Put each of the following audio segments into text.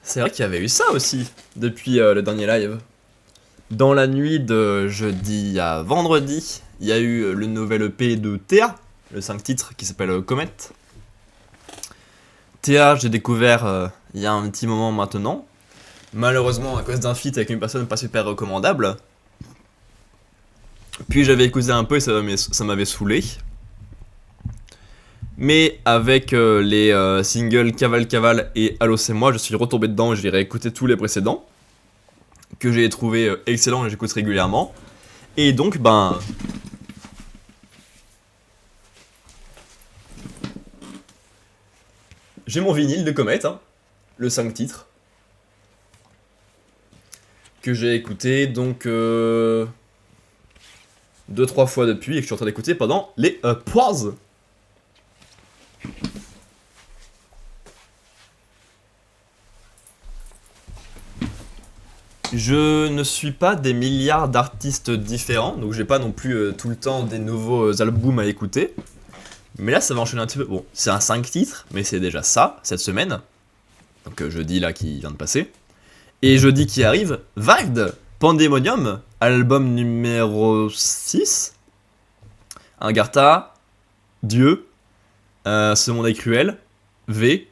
C'est vrai qu'il y avait eu ça aussi, depuis le dernier live. Dans la nuit de jeudi à vendredi, il y a eu le nouvel EP de Théa, le 5 titres qui s'appelle Comet. Théa, j'ai découvert il y a un petit moment maintenant. Malheureusement, à cause d'un feat avec une personne pas super recommandable. Puis j'avais écouté un peu et ça m'avait saoulé. Mais avec les singles Caval Caval et Allo c'est moi, je suis retombé dedans et j'ai réécouté tous les précédents. Que j'ai trouvé excellents et j'écoute régulièrement. Et donc, ben. J'ai mon vinyle de Comet, hein, le 5 titres. Que j'ai écouté donc 2-3 fois depuis et que je suis en train d'écouter pendant les pauses. Je ne suis pas des milliards d'artistes différents, donc j'ai pas non plus tout le temps des nouveaux albums à écouter. Mais là, ça va enchaîner un petit peu. Bon, c'est un 5 titres, mais c'est déjà ça, cette semaine. Donc jeudi là qui vient de passer. Et jeudi qui arrive, Vald, Pandemonium, album numéro 6. Ingarta, Dieu, Ce monde est cruel, V.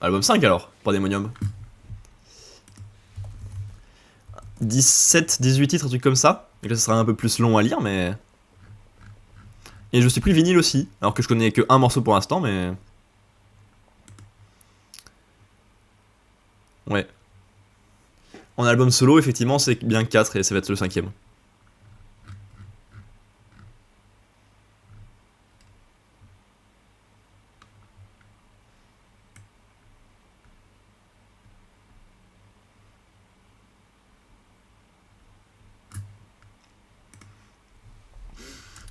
Album 5 alors, Pandemonium. 17-18 titres, un truc comme ça. Et là, ça sera un peu plus long à lire, mais. Et je suis pris vinyle aussi, alors que je connais que un morceau pour l'instant, mais. Ouais. En album solo, effectivement, c'est bien 4 et ça va être le 5ème.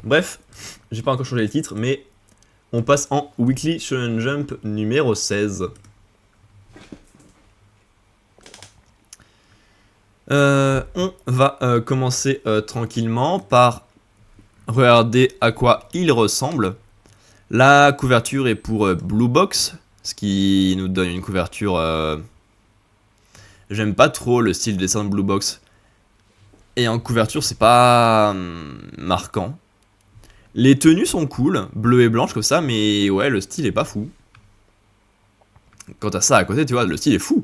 Bref, j'ai pas encore changé les titres, mais on passe en Weekly Shonen Jump numéro 16. On va commencer tranquillement par regarder à quoi il ressemble. La couverture est pour Blue Box, ce qui nous donne une couverture. J'aime pas trop le style de dessin de Blue Box. Et en couverture, c'est pas marquant. Les tenues sont cool, bleu et blanche comme ça, mais ouais, le style est pas fou. Quant à ça à côté, tu vois, le style est fou.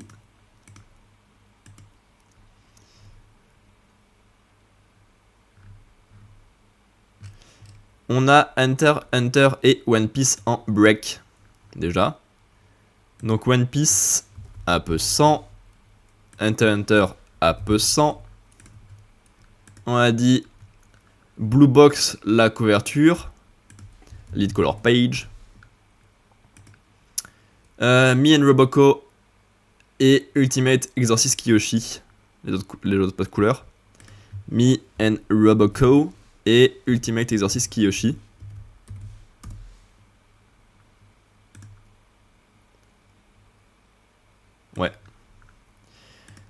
On a Hunter Hunter et One Piece en break, déjà. Donc One Piece à peu 100, Hunter Hunter à peu 100. On a dit Blue Box, la couverture, lead color page. Me and Roboko et Ultimate Exorcist Kiyoshi, les autres pas de couleur. Me and Roboko et Ultimate Exorcist Kiyoshi. Ouais.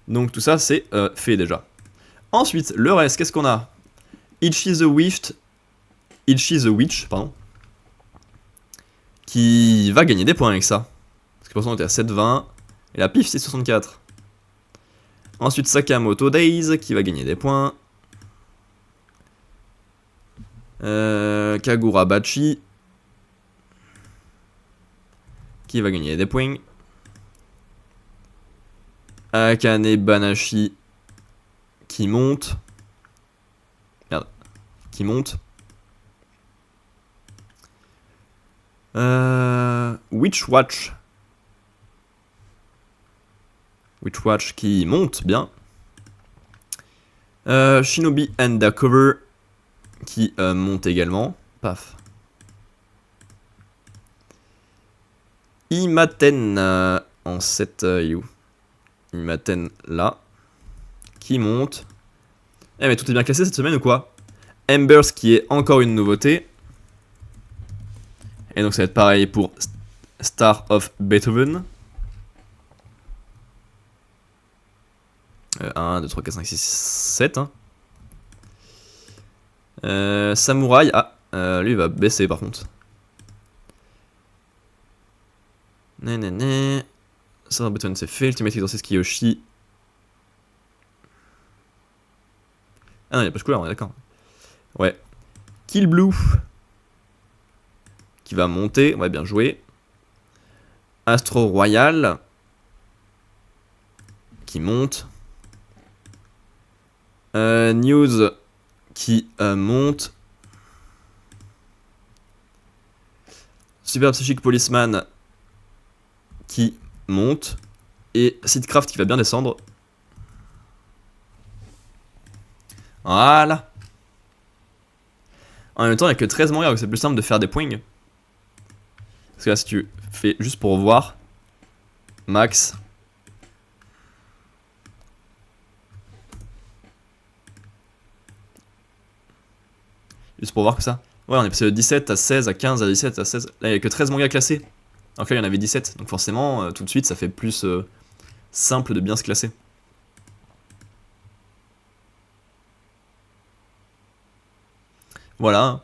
Donc tout ça c'est fait déjà. Ensuite, le reste, qu'est-ce qu'on a? Itchy the Witch, pardon. Qui va gagner des points avec ça. Parce que pour l'instant on était à 7,20. Et la pif c'est 64. Ensuite Sakamoto Days qui va gagner des points. Kagura Bachi qui va gagner des points. Akane Banashi qui monte. Merde. Qui monte. Witch Watch. Witch Watch qui monte bien. Shinobi Undercover qui monte également. Paf. Imaten en 7 you. Imaten là. Qui monte. Eh mais tout est bien classé cette semaine ou quoi? Embers qui est encore une nouveauté. Et donc ça va être pareil pour Star of Beethoven. 1, 2, 3, 4, 5, 6, 7. Hein. Samouraï. Ah, lui il va baisser par contre. Ça, Button, c'est fait. Ultimate Exorcist Kiyoshi. Ah non, il a pas de couleur, on est d'accord. Ouais. Kill Blue. Qui va monter. Ouais, bien joué. Astro Royal. Qui monte. News. Qui monte. Super Psychic Policeman. Qui monte. Et Seedcraft qui va bien descendre. Voilà. En même temps, il n'y a que 13 mangas, donc c'est plus simple de faire des points. Parce que là, si tu fais juste pour voir, max. Juste pour voir que ça. Ouais, on est passé de 17 à 16 à 15 à 17 à 16. Là, il n'y a que 13 mangas classés. Donc là, il y en avait 17. Donc forcément, tout de suite, ça fait plus simple de bien se classer. Voilà.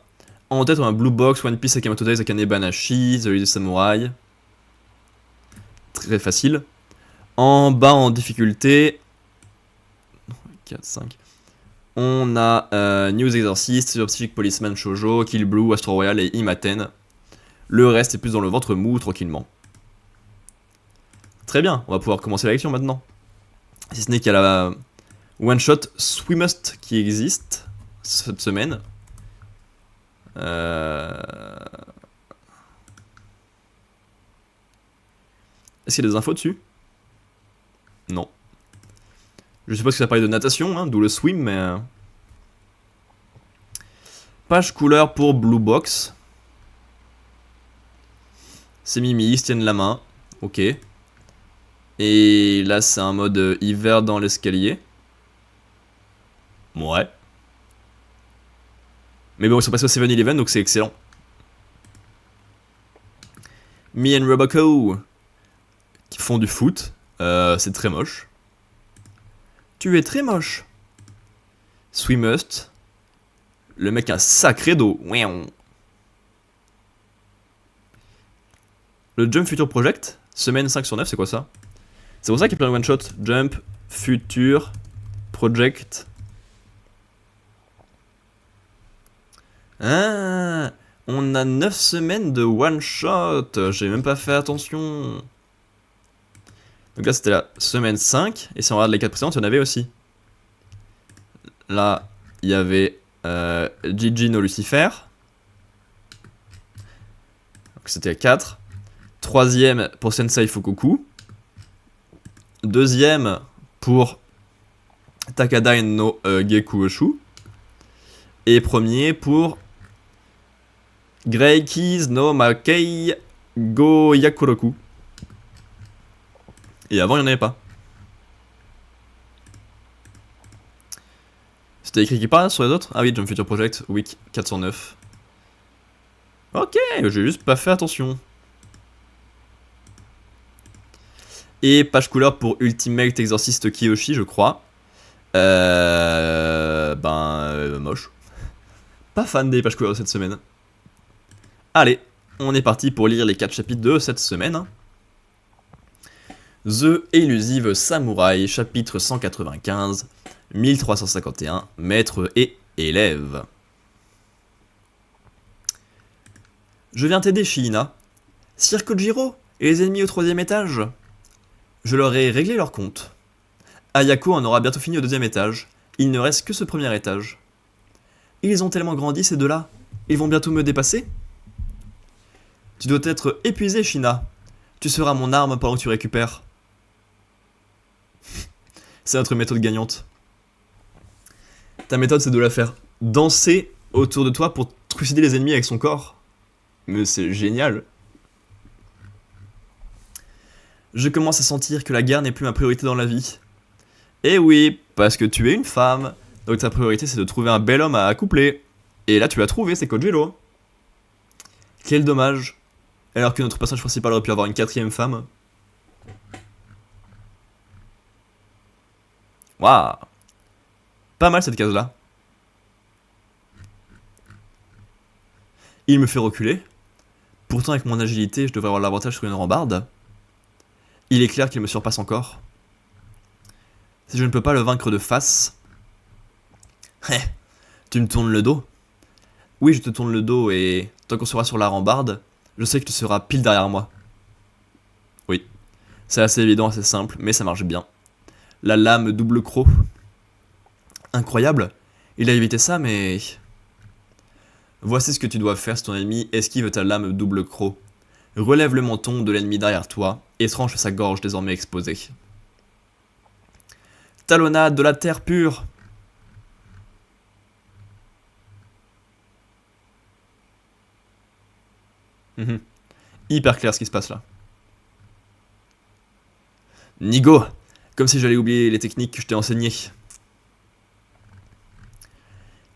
En tête, on a Blue Box, One Piece, Sakamoto Days, Akane Banashi, The Lady Samurai. Très facile. En bas, en difficulté. 4, 5. On a News Exorcist, Super Psychic Policeman Shoujo, Kill Blue, Astro Royal et Imaten. Le reste est plus dans le ventre mou, tranquillement. Très bien, on va pouvoir commencer la lecture maintenant. Si ce n'est qu'il y a la one-shot Swimust qui existe cette semaine. Est-ce qu'il y a des infos dessus? Non. Je suppose que ça parlait de natation, hein, d'où le swim, mais... Page couleur pour Blue Box. C'est Mimi, ils se tiennent la main. Ok. Et là, c'est un mode hiver dans l'escalier. Ouais. Mais bon, ils sont passés au 7-Eleven, donc c'est excellent. Me and Roboco qui font du foot. C'est très moche. Tu es très moche. Swimust. Le mec a un sacré dos. Le Jump Future Project. Semaine 5 sur 9, c'est quoi ça? C'est pour ça qu'il y a plein de one-shot. Jump Future Project. Ah, on a 9 semaines de one-shot. J'ai même pas fait attention. Donc là, c'était la semaine 5. Et si on regarde les 4 précédentes, il y en avait aussi. Là, il y avait Gigi no Lucifer. Donc c'était 4. Troisième pour Sensei Fukoku. Deuxième pour Takada no Geku Oshu. Et premier pour Grey Keys no Makei go Yakuroku. Et avant, il n'y en avait pas. C'était écrit qui part sur les autres? Ah oui, Jump Future Project, week 409. Ok, j'ai juste pas fait attention. Et page couleur pour Ultimate Exorcist Kiyoshi, je crois. Moche. Pas fan des pages couleurs de cette semaine. Allez, on est parti pour lire les 4 chapitres de cette semaine. The Elusive Samurai, chapitre 195, 1351, maître et élève. Je viens t'aider, Shiina. Sir Kojiro et les ennemis au 3e étage. Je leur ai réglé leur compte. Ayako en aura bientôt fini au 2e étage. Il ne reste que ce 1er étage. Ils ont tellement grandi, ces deux-là. Ils vont bientôt me dépasser. Tu dois être épuisé, Shiina. Tu seras mon arme pendant que tu récupères. C'est notre méthode gagnante. Ta méthode, c'est de la faire danser autour de toi pour trucider les ennemis avec son corps. Mais c'est génial. Je commence à sentir que la guerre n'est plus ma priorité dans la vie. Eh oui, parce que tu es une femme. Donc ta priorité, c'est de trouver un bel homme à accoupler. Et là, tu l'as trouvé, c'est Kojiro. Quel dommage. Alors que notre personnage principal aurait pu avoir une 4e femme. Waouh. Pas mal cette case-là. Il me fait reculer. Pourtant, avec mon agilité, je devrais avoir l'avantage sur une rambarde. Il est clair qu'il me surpasse encore. Si je ne peux pas le vaincre de face... Tu me tournes le dos? Oui, je te tourne le dos et tant qu'on sera sur la rambarde, je sais que tu seras pile derrière moi. Oui, c'est assez évident, assez simple, mais ça marche bien. La lame double croc. Incroyable, il a évité ça, mais... Voici ce que tu dois faire si ton ennemi esquive ta lame double croc. Relève le menton de l'ennemi derrière toi et tranche sa gorge désormais exposée. Talonnade de la terre pure. Hyper clair ce qui se passe là. Nigo, comme si j'allais oublier les techniques que je t'ai enseignées.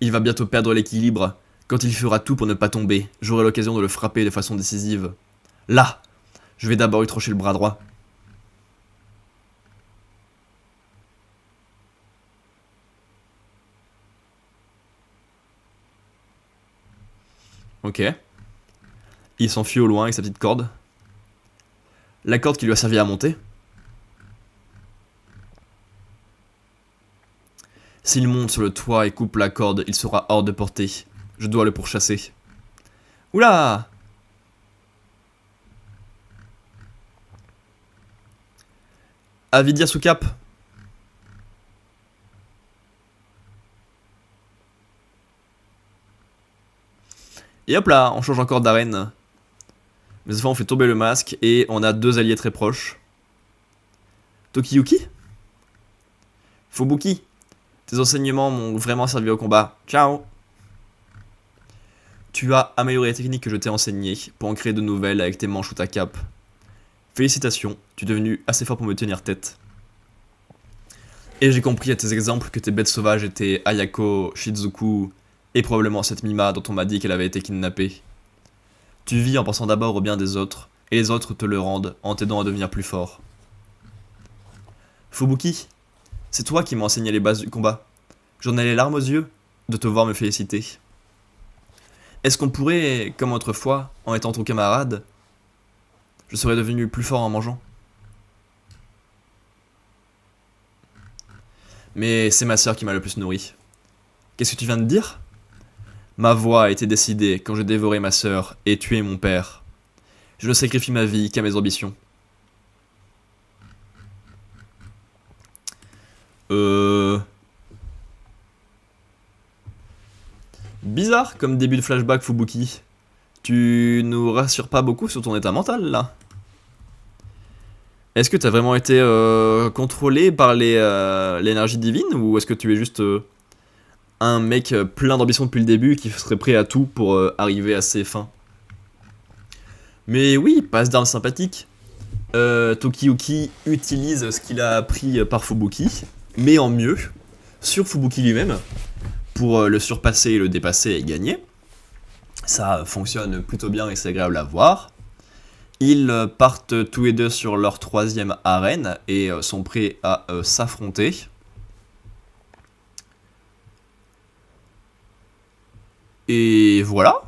Il va bientôt perdre l'équilibre. Quand il fera tout pour ne pas tomber, j'aurai l'occasion de le frapper de façon décisive. Là, je vais d'abord lui trancher le bras droit. Ok. Il s'enfuit au loin avec sa petite corde. La corde qui lui a servi à monter. S'il monte sur le toit et coupe la corde, il sera hors de portée. Je dois le pourchasser. Oula! Avidia sous cap. Et hop là, on change encore d'arène. Mais cette fois on fait tomber le masque et on a deux alliés très proches. Tokiyuki? Fubuki? Tes enseignements m'ont vraiment servi au combat. Ciao! Tu as amélioré les techniques que je t'ai enseignées pour en créer de nouvelles avec tes manches ou ta cape. Félicitations, tu es devenu assez fort pour me tenir tête. Et j'ai compris à tes exemples que tes bêtes sauvages étaient Ayako, Shizuku et probablement cette Mima dont on m'a dit qu'elle avait été kidnappée. Tu vis en pensant d'abord au bien des autres, et les autres te le rendent en t'aidant à devenir plus fort. Fubuki, c'est toi qui m'as enseigné les bases du combat. J'en ai les larmes aux yeux de te voir me féliciter. Est-ce qu'on pourrait, comme autrefois, en étant ton camarade, je serais devenu plus fort en mangeant? Mais c'est ma sœur qui m'a le plus nourri. Qu'est-ce que tu viens de dire? Ma voix a été décidée quand j'ai dévoré ma sœur et tué mon père. Je ne sacrifie ma vie qu'à mes ambitions. Bizarre comme début de flashback, Fubuki. Tu nous rassures pas beaucoup sur ton état mental, là. Est-ce que t'as vraiment été contrôlé par l'énergie divine, ou est-ce que tu es juste un mec plein d'ambition depuis le début qui serait prêt à tout pour arriver à ses fins? Mais oui, passe d'armes sympathique. Tokiyuki utilise ce qu'il a appris par Fubuki, mais en mieux, sur Fubuki lui-même, pour le surpasser et le dépasser et gagner. Ça fonctionne plutôt bien et c'est agréable à voir. Ils partent tous les deux sur leur troisième arène et sont prêts à s'affronter. Et voilà.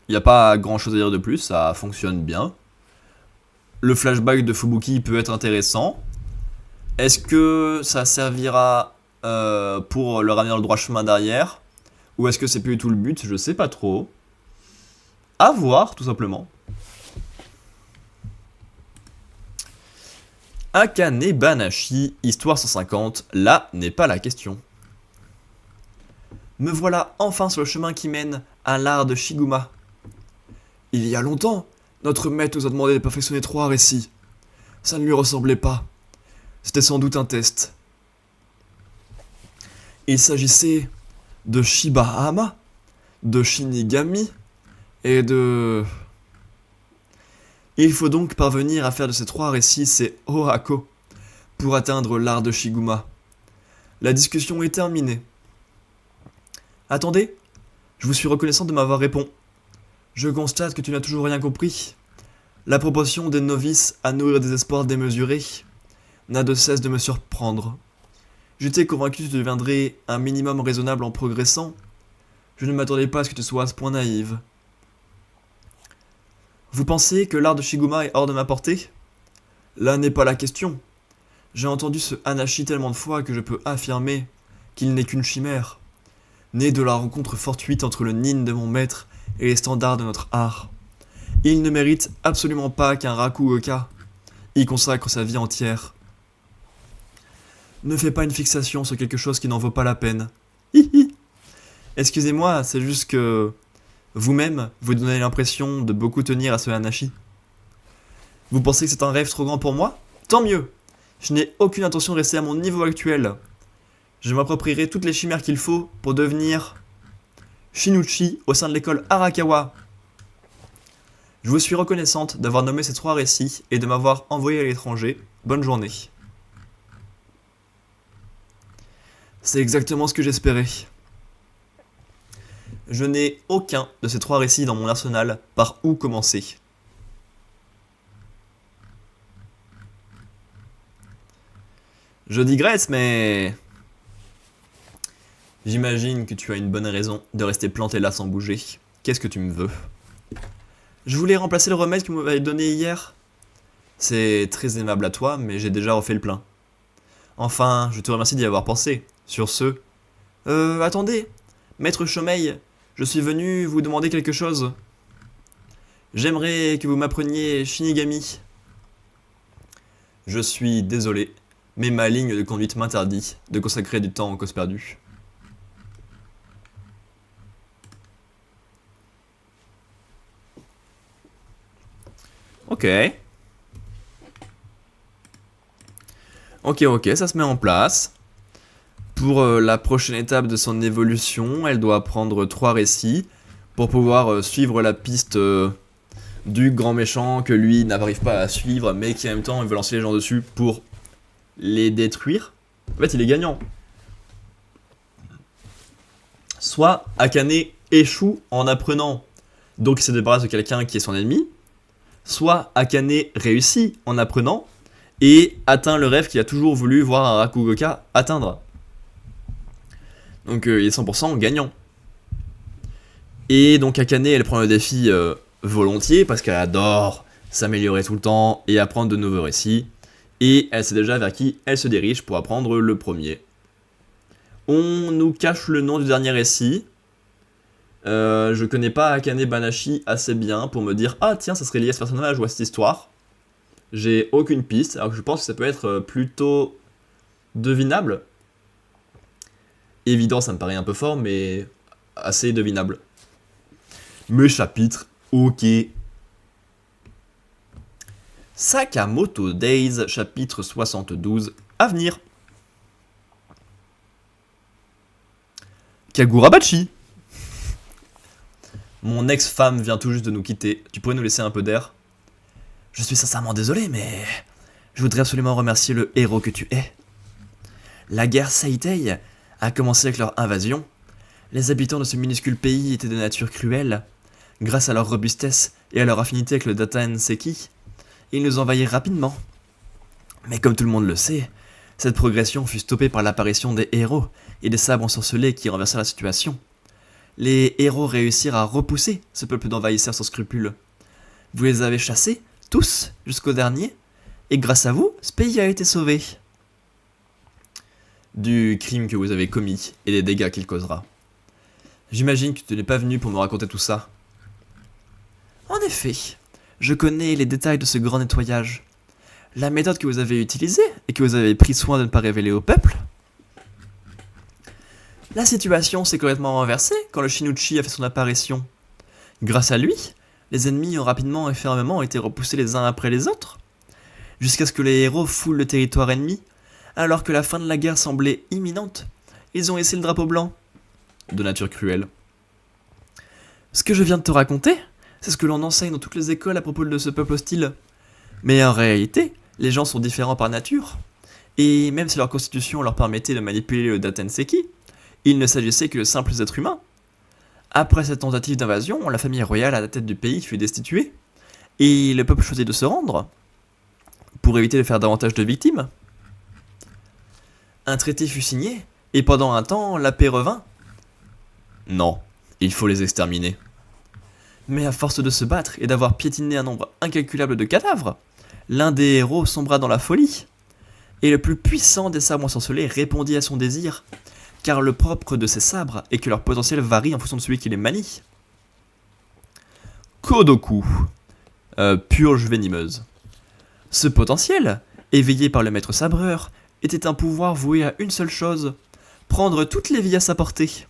Il n'y a pas grand chose à dire de plus, ça fonctionne bien. Le flashback de Fubuki peut être intéressant. Est-ce que ça servira pour le ramener dans le droit chemin derrière? Ou est-ce que c'est plus du tout le but? Je sais pas trop. À voir, tout simplement. Akane Banashi, histoire 150, là n'est pas la question. Me voilà enfin sur le chemin qui mène à l'art de Shiguma. Il y a longtemps, notre maître nous a demandé de perfectionner 3 récits. Ça ne lui ressemblait pas. C'était sans doute un test. Il s'agissait de Shibahama, de Shinigami et de... Il faut donc parvenir à faire de ces 3 récits ces Ohako pour atteindre l'art de Shiguma. La discussion est terminée. Attendez, je vous suis reconnaissant de m'avoir répondu. Je constate que tu n'as toujours rien compris. La proportion des novices à nourrir des espoirs démesurés n'a de cesse de me surprendre. J'étais convaincu que tu deviendrais un minimum raisonnable en progressant. Je ne m'attendais pas à ce que tu sois à ce point naïve. Vous pensez que l'art de Shiguma est hors de ma portée? Là n'est pas la question. J'ai entendu ce Hanashi tellement de fois que je peux affirmer qu'il n'est qu'une chimère, né de la rencontre fortuite entre le nin de mon maître et les standards de notre art. Il ne mérite absolument pas qu'un Rakugoka y consacre sa vie entière. Ne fais pas une fixation sur quelque chose qui n'en vaut pas la peine. Hihi. Excusez-moi, c'est juste que vous-même, vous donnez l'impression de beaucoup tenir à ce Hanashi. Vous pensez que c'est un rêve trop grand pour moi? Tant mieux. Je n'ai aucune intention de rester à mon niveau actuel. Je m'approprierai toutes les chimères qu'il faut pour devenir Shinuchi au sein de l'école Arakawa. Je vous suis reconnaissante d'avoir nommé ces 3 récits et de m'avoir envoyé à l'étranger. Bonne journée. C'est exactement ce que j'espérais. Je n'ai aucun de ces 3 récits dans mon arsenal. Par où commencer? Je digresse, mais... J'imagine que tu as une bonne raison de rester planté là sans bouger. Qu'est-ce que tu me veux? Je voulais remplacer le remède que vous m'avez donné hier. C'est très aimable à toi, mais j'ai déjà refait le plein. Enfin, je te remercie d'y avoir pensé. Sur ce... attendez. Maître Chomeil, je suis venu vous demander quelque chose. J'aimerais que vous m'appreniez Shinigami. Je suis désolé, mais ma ligne de conduite m'interdit de consacrer du temps en cause perdue. Ok. Ok, ça se met en place. Pour la prochaine étape de son évolution, elle doit prendre 3 récits pour pouvoir suivre la piste du grand méchant que lui n'arrive pas à suivre, mais qui en même temps il veut lancer les gens dessus pour les détruire. En fait, il est gagnant. Soit Akane échoue en apprenant, donc il se débarrasse de quelqu'un qui est son ennemi. Soit Akane réussit en apprenant et atteint le rêve qu'il a toujours voulu voir un Rakugoka atteindre. Donc il est 100% gagnant. Et donc Akane, elle prend le défi volontiers parce qu'elle adore s'améliorer tout le temps et apprendre de nouveaux récits. Et elle sait déjà vers qui elle se dirige pour apprendre le premier. On nous cache le nom du dernier récit. Je connais pas Akane Banashi assez bien pour me dire « Ah tiens, ça serait lié à ce personnage ou à cette histoire ». J'ai aucune piste, alors que je pense que ça peut être plutôt devinable. Évident, ça me paraît un peu fort, mais assez devinable. Mes chapitres, ok. Sakamoto Days, chapitre 72, à venir. Kagurabachi. Mon ex-femme vient tout juste de nous quitter. Tu pourrais nous laisser un peu d'air? Je suis sincèrement désolé, mais je voudrais absolument remercier le héros que tu es. La guerre Seitei a commencé avec leur invasion. Les habitants de ce minuscule pays étaient de nature cruelle. Grâce à leur robustesse et à leur affinité avec le Datanseki, ils nous envahirent rapidement. Mais comme tout le monde le sait, cette progression fut stoppée par l'apparition des héros et des sabres ensorcelés qui renversèrent la situation. Les héros réussirent à repousser ce peuple d'envahisseurs sans scrupules. Vous les avez chassés, tous, jusqu'au dernier, et grâce à vous, ce pays a été sauvé. Du crime que vous avez commis et des dégâts qu'il causera. J'imagine que tu n'es pas venu pour me raconter tout ça. En effet, je connais les détails de ce grand nettoyage. La méthode que vous avez utilisée et que vous avez pris soin de ne pas révéler au peuple. La situation s'est complètement renversée quand le Shinuchi a fait son apparition. Grâce à lui, les ennemis ont rapidement et fermement été repoussés les uns après les autres, jusqu'à ce que les héros foulent le territoire ennemi, alors que la fin de la guerre semblait imminente. Ils ont laissé le drapeau blanc. De nature cruelle. Ce que je viens de te raconter, c'est ce que l'on enseigne dans toutes les écoles à propos de ce peuple hostile. Mais en réalité, les gens sont différents par nature. Et même si leur constitution leur permettait de manipuler le Datanseki, il ne s'agissait que de simples êtres humains. Après cette tentative d'invasion, la famille royale à la tête du pays fut destituée, et le peuple choisit de se rendre, pour éviter de faire davantage de victimes. Un traité fut signé, et pendant un temps, la paix revint. Non, il faut les exterminer. Mais à force de se battre et d'avoir piétiné un nombre incalculable de cadavres, L'un des héros sombra dans la folie, et le plus puissant des sabres ensorcelés répondit à son désir, car le propre de ces sabres est que leur potentiel varie en fonction de celui qui les manie. Kodoku, purge venimeuse. Ce potentiel, éveillé par le maître sabreur, était un pouvoir voué à une seule chose, prendre toutes les vies à sa portée.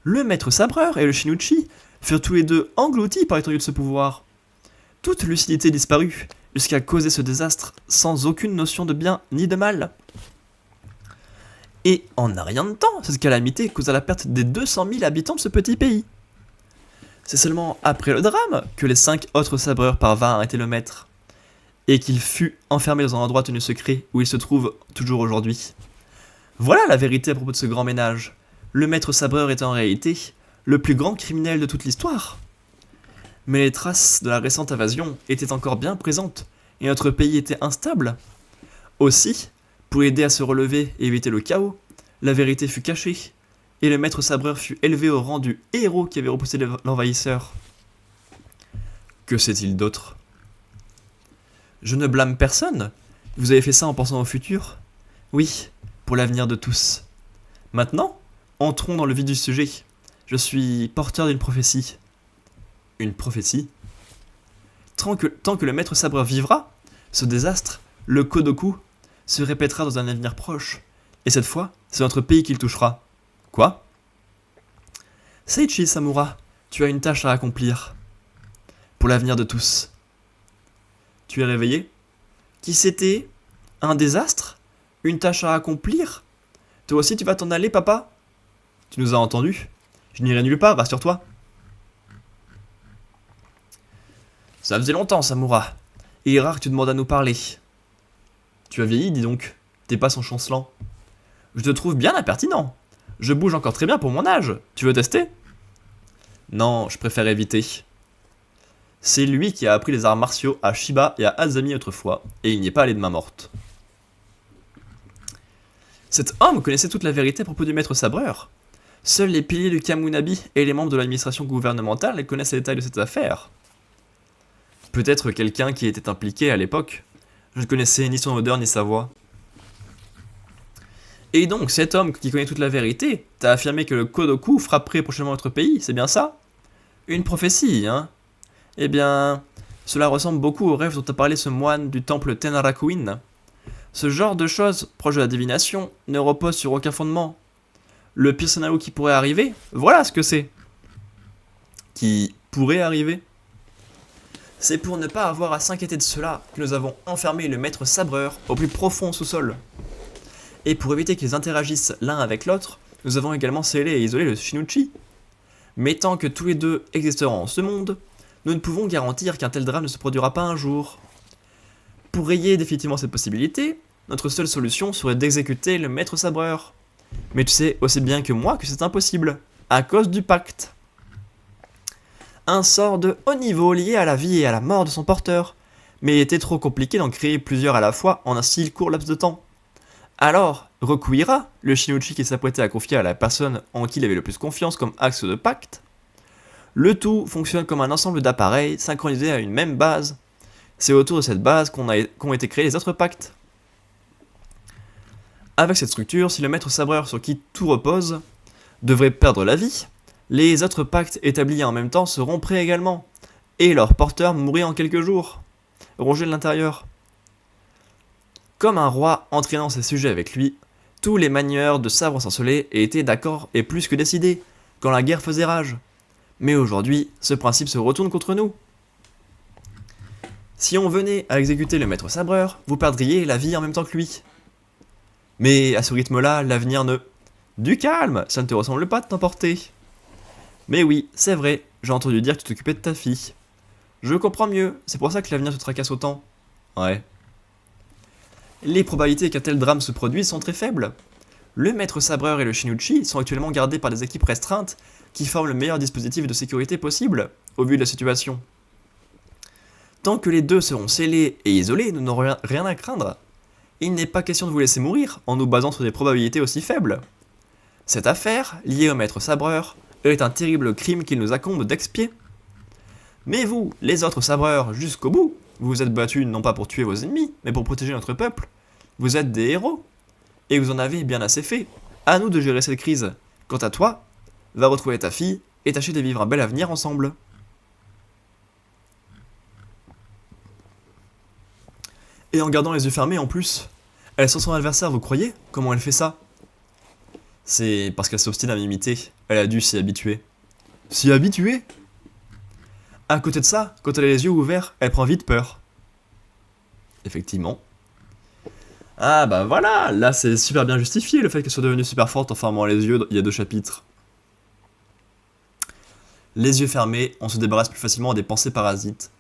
Le maître sabreur et le Shinichi furent tous les deux engloutis par l'étendue de ce pouvoir. Toute lucidité disparut, jusqu'à causer ce désastre sans aucune notion de bien ni de mal. Et en un rien de temps, cette calamité causa la perte des 200 000 habitants de ce petit pays. C'est seulement après le drame que les 5 autres sabreurs parvinrent à arrêter le maître, et qu'il fut enfermé dans un endroit tenu secret où il se trouve toujours aujourd'hui. Voilà la vérité à propos de ce grand ménage. Le maître sabreur est en réalité le plus grand criminel de toute l'histoire. Mais les traces de la récente invasion étaient encore bien présentes, et notre pays était instable. Aussi, pour aider à se relever et éviter le chaos, la vérité fut cachée, et le maître sabreur fut élevé au rang du héros qui avait repoussé l'envahisseur. Que sait-il d'autre ? Je ne blâme personne. Vous avez fait ça en pensant au futur ? Oui, pour l'avenir de tous. Maintenant, entrons dans le vif du sujet. Je suis porteur d'une prophétie. Une prophétie ? Tant que le maître sabreur vivra, ce désastre, le Kodoku, se répétera dans un avenir proche. Et cette fois, c'est notre pays qui le touchera. Quoi ? Seiichi Samura, tu as une tâche à accomplir. Pour l'avenir de tous. Tu es réveillé ? Qui c'était ? Un désastre ? Une tâche à accomplir ? Toi aussi tu vas t'en aller, papa ? Tu nous as entendus ? Je n'irai nulle part, rassure-toi. Ça faisait longtemps, Samura. Il est rare que tu demandes à nous parler. Tu as vieilli, dis donc. T'es pas son chancelant. Je te trouve bien impertinent. Je bouge encore très bien pour mon âge. Tu veux tester ? Non, je préfère éviter. C'est lui qui a appris les arts martiaux à Shiba et à Azami autrefois, et il n'y est pas allé de main morte. Cet homme connaissait toute la vérité à propos du maître sabreur. Seuls les piliers du Kamunabi et les membres de l'administration gouvernementale connaissent les détails de cette affaire. Peut-être quelqu'un qui était impliqué à l'époque. Je ne connaissais ni son odeur ni sa voix. Et donc, cet homme qui connaît toute la vérité t'a affirmé que le Kodoku frapperait prochainement notre pays, c'est bien ça ? Une prophétie, hein ? Eh bien, cela ressemble beaucoup au rêve dont a parlé ce moine du temple Tenrakuin. Ce genre de choses, proche de la divination, ne repose sur aucun fondement. Le pire scénario qui pourrait arriver, voilà ce que c'est. Qui pourrait arriver ? C'est pour ne pas avoir à s'inquiéter de cela que nous avons enfermé le maître sabreur au plus profond sous-sol. Et pour éviter qu'ils interagissent l'un avec l'autre, nous avons également scellé et isolé le Shinichi. Mais tant que tous les deux existeront en ce monde, nous ne pouvons garantir qu'un tel drame ne se produira pas un jour. Pour rayer définitivement cette possibilité, notre seule solution serait d'exécuter le maître sabreur. Mais tu sais aussi bien que moi que c'est impossible, à cause du pacte. Un sort de haut niveau lié à la vie et à la mort de son porteur, mais il était trop compliqué d'en créer plusieurs à la fois en un si court laps de temps. Alors, Rokuhira, le Shinichi qui s'apprêtait à confier à la personne en qui il avait le plus confiance comme axe de pacte, le tout fonctionne comme un ensemble d'appareils synchronisés à une même base. C'est autour de cette base qu'ont été créés les autres pactes. Avec cette structure, si le maître sabreur sur qui tout repose devrait perdre la vie, les autres pactes établis en même temps se rompraient également, et leur porteur mourrait en quelques jours, rongé de l'intérieur. Comme un roi entraînant ses sujets avec lui, tous les manieurs de sabres ensorcelés étaient d'accord et plus que décidés, quand la guerre faisait rage. Mais aujourd'hui, ce principe se retourne contre nous. Si on venait à exécuter le maître sabreur, vous perdriez la vie en même temps que lui. Mais à ce rythme-là, l'avenir ne... Du calme, ça ne te ressemble pas de t'emporter. Mais oui, c'est vrai, j'ai entendu dire que tu t'occupais de ta fille. Je comprends mieux, c'est pour ça que l'avenir te tracasse autant. Ouais. Les probabilités qu'un tel drame se produise sont très faibles. Le maître sabreur et le Shinichi sont actuellement gardés par des équipes restreintes qui forment le meilleur dispositif de sécurité possible, au vu de la situation. Tant que les deux seront scellés et isolés, nous n'aurons rien à craindre. Il n'est pas question de vous laisser mourir en nous basant sur des probabilités aussi faibles. Cette affaire, liée au maître sabreur, est un terrible crime qu'il nous incombe d'expier. Mais vous, les autres sabreurs, jusqu'au bout, vous vous êtes battus non pas pour tuer vos ennemis, mais pour protéger notre peuple. Vous êtes des héros. Et vous en avez bien assez fait. À nous de gérer cette crise. Quant à toi, va retrouver ta fille et tâcher de vivre un bel avenir ensemble. Et en gardant les yeux fermés en plus. Elle sent son adversaire, vous croyez? Comment elle fait ça? C'est parce qu'elle s'obstine à m'imiter. Elle a dû s'y habituer. S'y habituer? À côté de ça, quand elle a les yeux ouverts, elle prend vite peur. Effectivement. Ah bah voilà, là c'est super bien justifié le fait qu'elle soit devenue super forte en fermant les yeux il y a 2 chapitres. Les yeux fermés, on se débarrasse plus facilement des pensées parasites.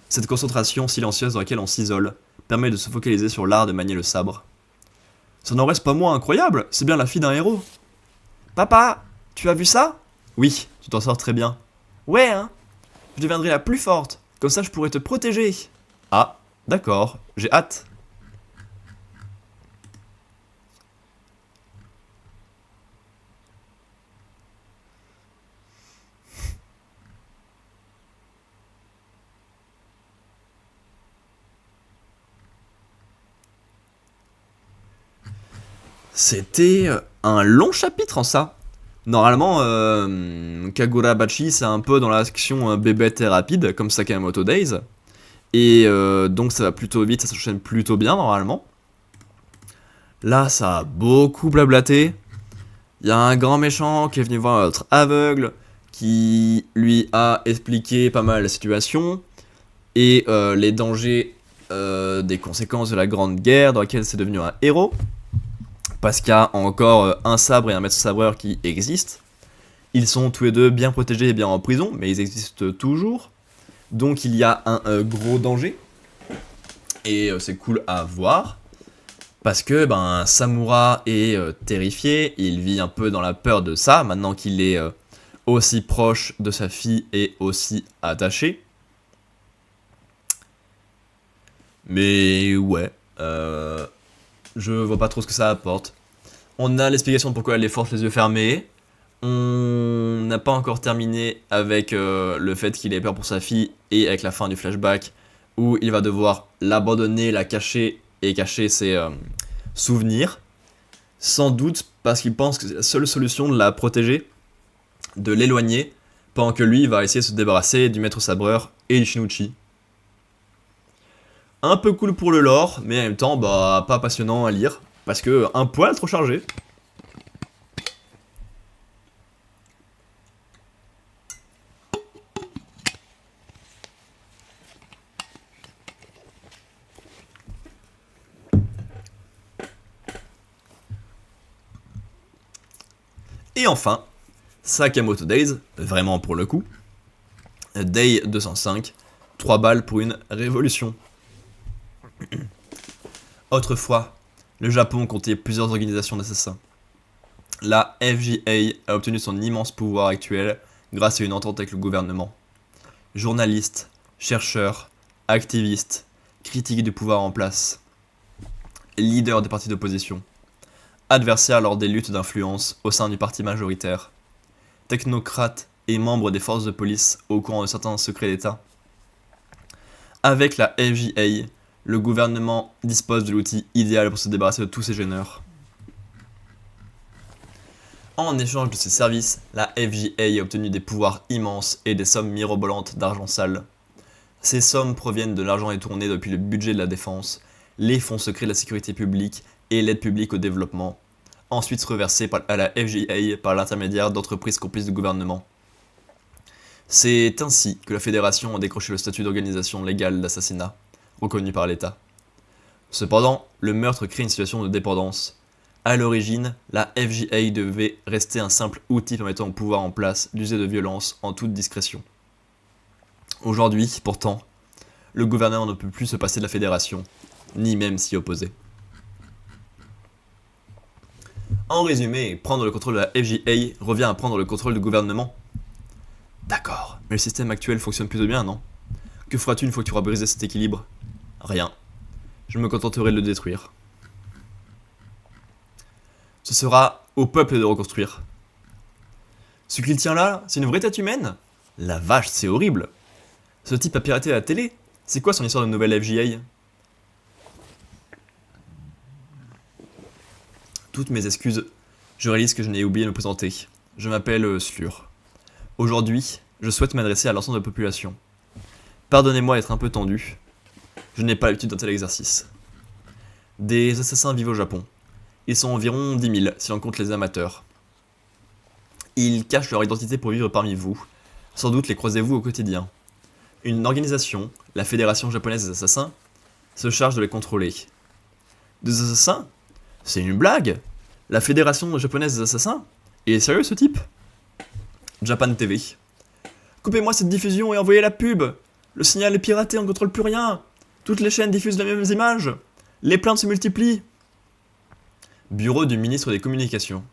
Cette concentration silencieuse dans laquelle on s'isole permet de se focaliser sur l'art de manier le sabre. Ça n'en reste pas moins incroyable, c'est bien la fille d'un héros. Papa, tu as vu ça? Oui, tu t'en sors très bien. Ouais hein, je deviendrai la plus forte, comme ça je pourrai te protéger. Ah, d'accord, j'ai hâte. C'était un long chapitre en ça. Normalement, Kagurabachi, c'est un peu dans l'action bébête et rapide, comme Sakamoto Days. Et donc ça va plutôt vite, ça s'enchaîne plutôt bien normalement. Là, ça a beaucoup blablaté. Il y a un grand méchant qui est venu voir notre aveugle, qui lui a expliqué pas mal la situation, et les dangers des conséquences de la Grande Guerre dans laquelle c'est devenu un héros. Parce qu'il y a encore un sabre et un maître sabreur qui existent. Ils sont tous les deux bien protégés et bien en prison, mais ils existent toujours. Donc il y a un gros danger. Et c'est cool à voir. Parce que Samura est terrifié, il vit un peu dans la peur de ça, maintenant qu'il est aussi proche de sa fille et aussi attaché. Mais ouais, je vois pas trop ce que ça apporte. On a l'explication de pourquoi elle est forte les yeux fermés. On n'a pas encore terminé avec le fait qu'il ait peur pour sa fille et avec la fin du flashback où il va devoir l'abandonner, la cacher et cacher ses souvenirs. Sans doute parce qu'il pense que c'est la seule solution de la protéger, de l'éloigner, pendant que lui va essayer de se débarrasser du maître sabreur et du Shinichi. Un peu cool pour le lore, mais en même temps, pas passionnant à lire, parce que un poil trop chargé. Et enfin, Sakamoto Days, vraiment pour le coup. Day 205, 3 balles pour une révolution. Autrefois, le Japon comptait plusieurs organisations d'assassins. La FJA a obtenu son immense pouvoir actuel grâce à une entente avec le gouvernement. Journalistes, chercheurs, activistes, critiques du pouvoir en place, leaders des partis d'opposition, adversaires lors des luttes d'influence au sein du parti majoritaire, technocrates et membres des forces de police au courant de certains secrets d'État. Avec la FJA, le gouvernement dispose de l'outil idéal pour se débarrasser de tous ces gêneurs. En échange de ses services, la FJA a obtenu des pouvoirs immenses et des sommes mirobolantes d'argent sale. Ces sommes proviennent de l'argent détourné depuis le budget de la défense, les fonds secrets de la sécurité publique et l'aide publique au développement, ensuite reversés à la FJA par l'intermédiaire d'entreprises complices du gouvernement. C'est ainsi que la Fédération a décroché le statut d'organisation légale d'assassinat, reconnu par l'État. Cependant, le meurtre crée une situation de dépendance. À l'origine, la FJA devait rester un simple outil permettant au pouvoir en place d'user de violence en toute discrétion. Aujourd'hui, pourtant, le gouvernement ne peut plus se passer de la Fédération, ni même s'y opposer. En résumé, prendre le contrôle de la FJA revient à prendre le contrôle du gouvernement. D'accord, mais le système actuel fonctionne plutôt bien, non? Que feras-tu une fois que tu auras brisé cet équilibre? Rien. Je me contenterai de le détruire. Ce sera au peuple de reconstruire. Ce qu'il tient là, c'est une vraie tête humaine? La vache, c'est horrible. Ce type a piraté la télé. C'est quoi son histoire de nouvelle FJA? Toutes mes excuses, je réalise que je n'ai oublié de me présenter. Je m'appelle Slur. Aujourd'hui, je souhaite m'adresser à l'ensemble de la population. Pardonnez-moi d'être un peu tendu. Je n'ai pas l'habitude d'un tel exercice. Des assassins vivent au Japon. Ils sont environ 10 000 si l'on compte les amateurs. Ils cachent leur identité pour vivre parmi vous. Sans doute les croisez-vous au quotidien. Une organisation, la Fédération japonaise des assassins, se charge de les contrôler. Des assassins? C'est une blague? La Fédération japonaise des assassins? Il est sérieux ce type? Japan TV. Coupez-moi cette diffusion et envoyez la pub! Le signal est piraté, on ne contrôle plus rien! Toutes les chaînes diffusent les mêmes images! Les plaintes se multiplient! Bureau du ministre des Communications.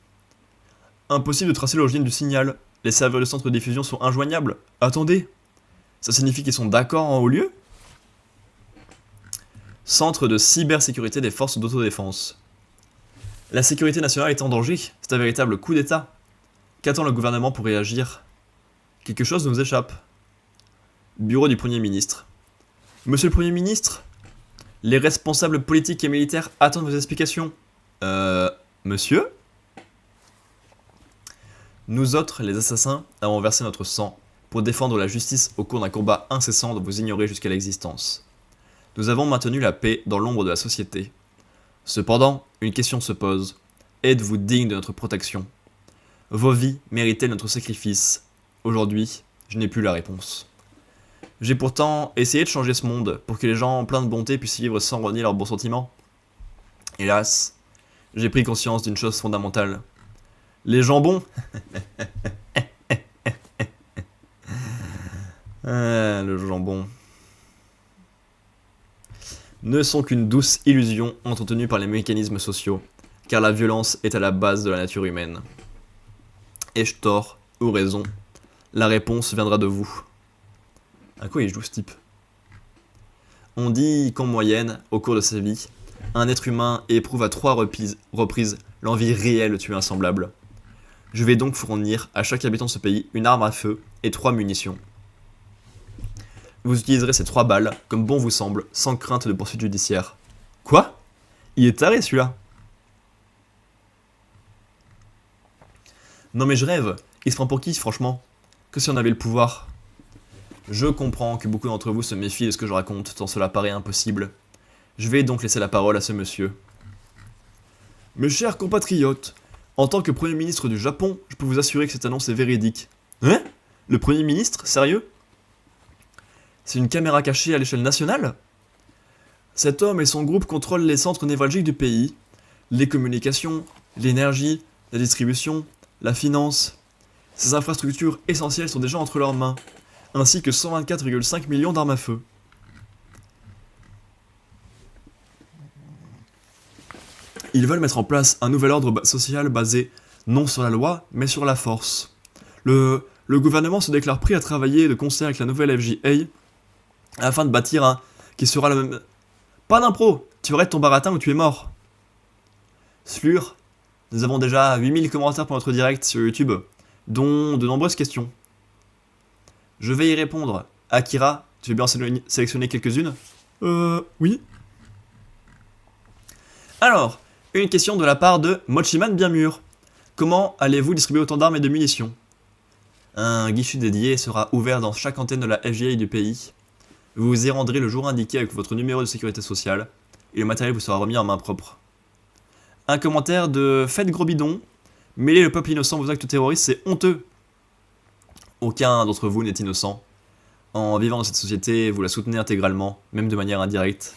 Impossible de tracer l'origine du signal. Les serveurs de centre de diffusion sont injoignables. Attendez! Ça signifie qu'ils sont d'accord en haut lieu? Centre de cybersécurité des forces d'autodéfense. La sécurité nationale est en danger, c'est un véritable coup d'État. Qu'attend le gouvernement pour réagir? Quelque chose nous échappe. Bureau du Premier ministre. Monsieur le Premier ministre, les responsables politiques et militaires attendent vos explications. Monsieur? Nous autres, les assassins, avons versé notre sang pour défendre la justice au cours d'un combat incessant dont vous ignorez jusqu'à l'existence. Nous avons maintenu la paix dans l'ombre de la société. Cependant, une question se pose. Êtes-vous digne de notre protection? Vos vies méritaient notre sacrifice. Aujourd'hui, je n'ai plus la réponse. J'ai pourtant essayé de changer ce monde pour que les gens pleins de bonté puissent vivre sans renier leurs bons sentiments. Hélas, j'ai pris conscience d'une chose fondamentale. Les jambons le jambon ne sont qu'une douce illusion entretenue par les mécanismes sociaux, car la violence est à la base de la nature humaine. Ai-je tort ou raison? La réponse viendra de vous. À quoi il joue ce type? On dit qu'en moyenne, au cours de sa vie, un être humain éprouve à 3 reprises l'envie réelle de tuer un semblable. Je vais donc fournir à chaque habitant de ce pays une arme à feu et 3 munitions. Vous utiliserez ces 3 balles comme bon vous semble, sans crainte de poursuite judiciaire. Quoi? Il est taré celui-là. Non mais je rêve, il se prend pour qui franchement? Que si on avait le pouvoir? Je comprends que beaucoup d'entre vous se méfient de ce que je raconte, tant cela paraît impossible. Je vais donc laisser la parole à ce monsieur. Mes chers compatriotes, en tant que Premier ministre du Japon, je peux vous assurer que cette annonce est véridique. Hein? Le Premier ministre? Sérieux? C'est une caméra cachée à l'échelle nationale? Cet homme et son groupe contrôlent les centres névralgiques du pays, les communications, l'énergie, la distribution, la finance. Ces infrastructures essentielles sont déjà entre leurs mains, ainsi que 124,5 millions d'armes à feu. Ils veulent mettre en place un nouvel ordre social basé non sur la loi, mais sur la force. Le gouvernement se déclare prêt à travailler de concert avec la nouvelle FJA afin de bâtir un qui sera le même... Pas d'impro, tu arrêtes ton baratin ou tu es mort. Slur, nous avons déjà 8000 commentaires pour notre direct sur YouTube, dont de nombreuses questions. Je vais y répondre. Akira, tu veux bien sélectionner quelques-unes? Oui. Alors, une question de la part de Mochiman bien mûr. Comment allez-vous distribuer autant d'armes et de munitions? Un guichet dédié sera ouvert dans chaque antenne de la FJA du pays. Vous vous y rendrez le jour indiqué avec votre numéro de sécurité sociale, et le matériel vous sera remis en main propre. Un commentaire de Faites gros bidon. Mêler le peuple innocent à vos actes terroristes, c'est honteux. Aucun d'entre vous n'est innocent. En vivant dans cette société, vous la soutenez intégralement, même de manière indirecte.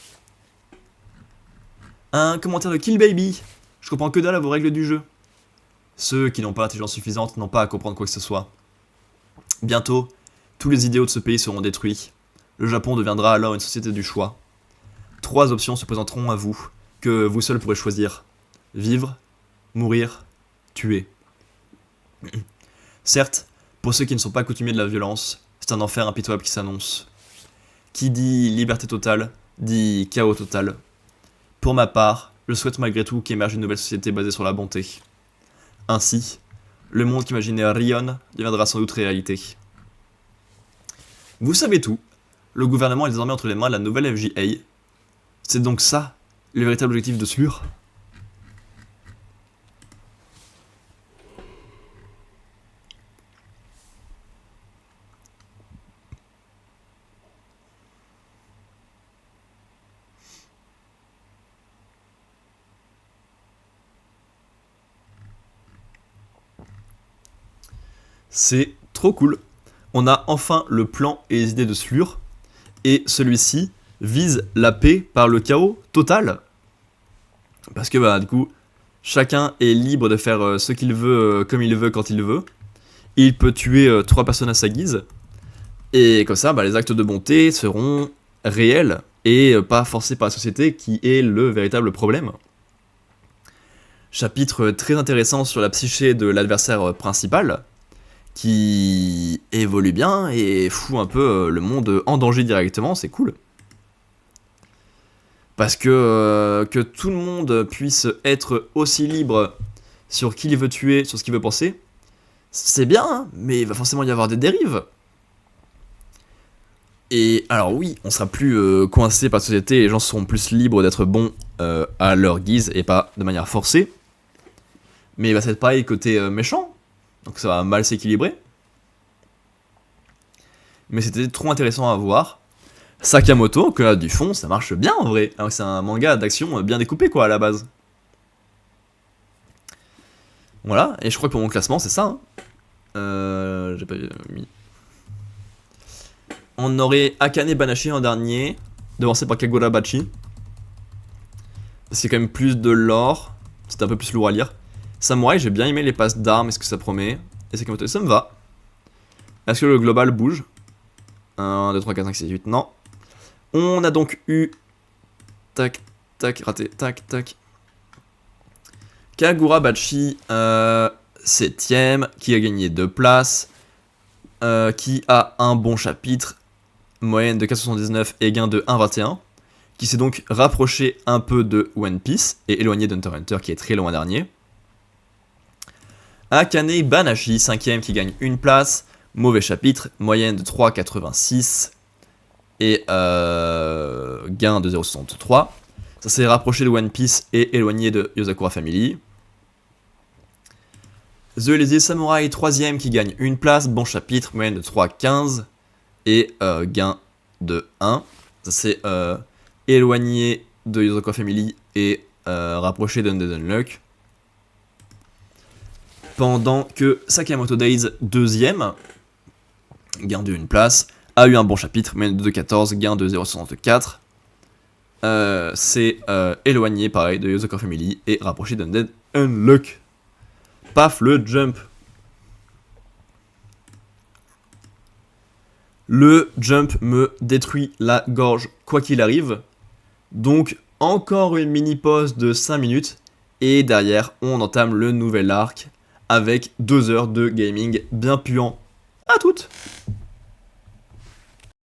Un commentaire de Kill Baby. Je comprends que dalle à vos règles du jeu. Ceux qui n'ont pas l'intelligence suffisante n'ont pas à comprendre quoi que ce soit. Bientôt, tous les idéaux de ce pays seront détruits. Le Japon deviendra alors une société du choix. 3 options se présenteront à vous, que vous seul pourrez choisir. Vivre, mourir, tuer. Certes, pour ceux qui ne sont pas coutumiers de la violence, c'est un enfer impitoyable qui s'annonce. Qui dit liberté totale, dit chaos total. Pour ma part, je souhaite malgré tout qu'émerge une nouvelle société basée sur la bonté. Ainsi, le monde qu'imaginait Rion deviendra sans doute réalité. Vous savez tout. Le gouvernement est désormais entre les mains de la nouvelle FJA. C'est donc ça, le véritable objectif de Slur. C'est trop cool. On a enfin le plan et les idées de Slur, et celui-ci vise la paix par le chaos total. Parce que bah du coup, chacun est libre de faire ce qu'il veut, comme il veut, quand il veut. Il peut tuer 3 personnes à sa guise, et comme ça, bah, les actes de bonté seront réels, et pas forcés par la société, qui est le véritable problème. Chapitre très intéressant sur la psyché de l'adversaire principal, qui évolue bien et fout un peu le monde en danger directement, c'est cool. Parce que tout le monde puisse être aussi libre sur qui il veut tuer, sur ce qu'il veut penser, c'est bien, hein, mais il va forcément y avoir des dérives. Et alors oui, on sera plus coincé par la société, les gens seront plus libres d'être bons à leur guise et pas de manière forcée. Mais il va être pareil côté méchant, donc ça va mal s'équilibrer. Mais c'était trop intéressant à voir. Sakamoto, que là du fond, ça marche bien en vrai. Alors c'est un manga d'action bien découpé quoi à la base. Voilà, et je crois que pour mon classement c'est ça. Hein. J'ai pas mis. On aurait Akane Banashi en dernier, devancé par Kagura Bachi. C'est quand même plus de lore, c'était un peu plus lourd à lire. Samouraï, j'ai bien aimé les passes d'armes, est-ce que ça promet? Et Sakamoto, ça me va. Est-ce que le global bouge? 1, 2, 3, 4, 5, 6, 8, non. On a donc eu... Tac, tac, raté, tac, tac. Kagura Bachi, 7ème, qui a gagné 2 places, qui a un bon chapitre, moyenne de 4,79 et gain de 1,21, qui s'est donc rapproché un peu de One Piece et éloigné d'Hunter x Hunter qui est très loin dernier. Akane Banashi, 5ème, qui gagne 1 place, mauvais chapitre, moyenne de 3,86 et gain de 0,63. Ça s'est rapproché de One Piece et éloigné de Yozakura Family. The Lazy Samurai, 3ème, qui gagne 1 place, bon chapitre, moyenne de 3,15 et gain de 1. Ça s'est éloigné de Yozakura Family et rapproché d'Undead Unluck. Pendant que Sakamoto Days, 2ème, gain de 1 place, a eu un bon chapitre, moyenne de 2,14, gain de 0,64. C'est éloigné pareil de Yozakura Family et rapproché d'Undead Unluck. Paf le jump. Le jump me détruit la gorge quoi qu'il arrive. Donc encore une mini pause de 5 minutes. Et derrière on entame le nouvel arc avec 2 heures de gaming bien puant. À toutes.